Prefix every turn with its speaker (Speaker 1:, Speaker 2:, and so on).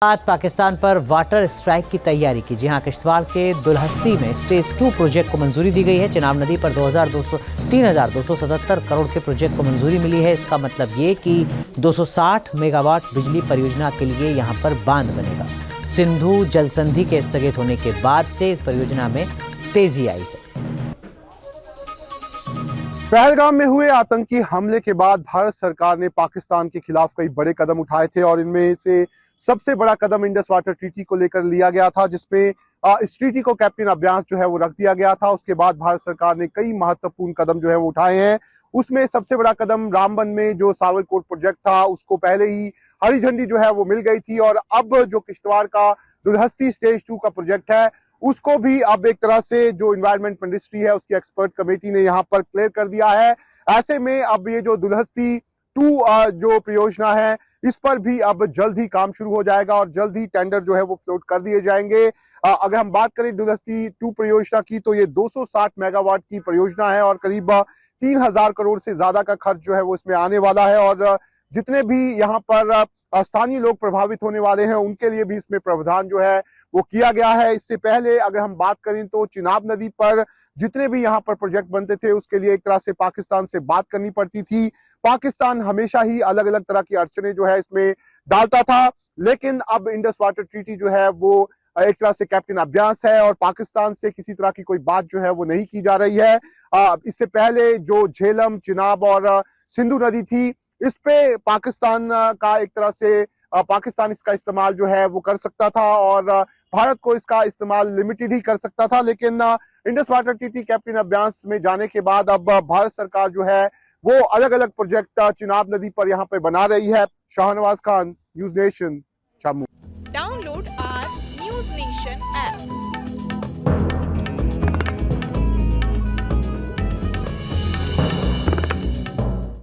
Speaker 1: बाद पाकिस्तान पर water strike की तैयारी की। जी हां, किश्तवाड़ के दुलहस्ती में स्टेज 2 प्रोजेक्ट को मंजूरी दी गई है। चिनाब नदी पर 3,277 करोड़ के प्रोजेक्ट को मंजूरी मिली है। इसका मतलब ये कि 260 मेगावाट बिजली परियोजना के लिए यहां पर बांध बनेगा। सिंधु जल संधि के स्थगित होने के बाद से इस परियोजना में तेजी आई है।
Speaker 2: पहलगाम में हुए आतंकी हमले के बाद भारत सरकार ने पाकिस्तान के खिलाफ कई बड़े कदम उठाए थे और इनमें से सबसे बड़ा कदम इंडस वाटर ट्रीटी को लेकर लिया गया था, जिसमें इस ट्रीटी को कैप्टन अभ्यास जो है वो रख दिया गया था। उसके बाद भारत सरकार ने कई महत्वपूर्ण कदम जो है वो उठाए हैं। उसमें सबसे बड़ा कदम रामबन में जो सावरकोट प्रोजेक्ट था उसको पहले ही हरी झंडी जो है वो मिल गई थी और अब जो किश्तवाड़ का दुलहस्ती स्टेज 2 का प्रोजेक्ट है उसको भी अब एक तरह से जो इन्वायरमेंट मिनिस्ट्री है उसकी एक्सपर्ट कमेटी ने यहाँ पर क्लियर कर दिया है। ऐसे में अब ये जो दुलहस्ती 2 जो परियोजना है इस पर भी अब जल्द ही काम शुरू हो जाएगा और जल्द ही टेंडर जो है वो फ्लोट कर दिए जाएंगे। अगर हम बात करें दुलहस्ती 2 परियोजना की तो ये 260 मेगावाट की परियोजना है और करीब 3,000 करोड़ से ज्यादा का खर्च जो है वो इसमें आने वाला है और जितने भी यहाँ पर स्थानीय लोग प्रभावित होने वाले हैं उनके लिए भी इसमें प्रावधान जो है वो किया गया है। इससे पहले अगर हम बात करें तो चिनाब नदी पर जितने भी यहाँ पर प्रोजेक्ट बनते थे उसके लिए एक तरह से पाकिस्तान से बात करनी पड़ती थी। पाकिस्तान हमेशा ही अलग अलग तरह की अड़चने जो है इसमें डालता था, लेकिन अब इंडस वाटर ट्रीटी जो है वो एक तरह से कैप्टन अभ्यास है और पाकिस्तान से किसी तरह की कोई बात जो है वो नहीं की जा रही है। इससे पहले जो झेलम, चिनाब और सिंधु नदी थी इस पे पाकिस्तान का एक तरह से पाकिस्तान इसका इस्तेमाल जो है वो कर सकता था और भारत को इसका इस्तेमाल लिमिटेड ही कर सकता था, लेकिन इंडस वाटर ट्रीटी कैप्टन अभ्यास में जाने के बाद अब भारत सरकार जो है वो अलग अलग प्रोजेक्ट चिनाब नदी पर यहाँ पे बना रही है। Shahnawaz Khan, News Nation, Jammu.
Speaker 3: Download are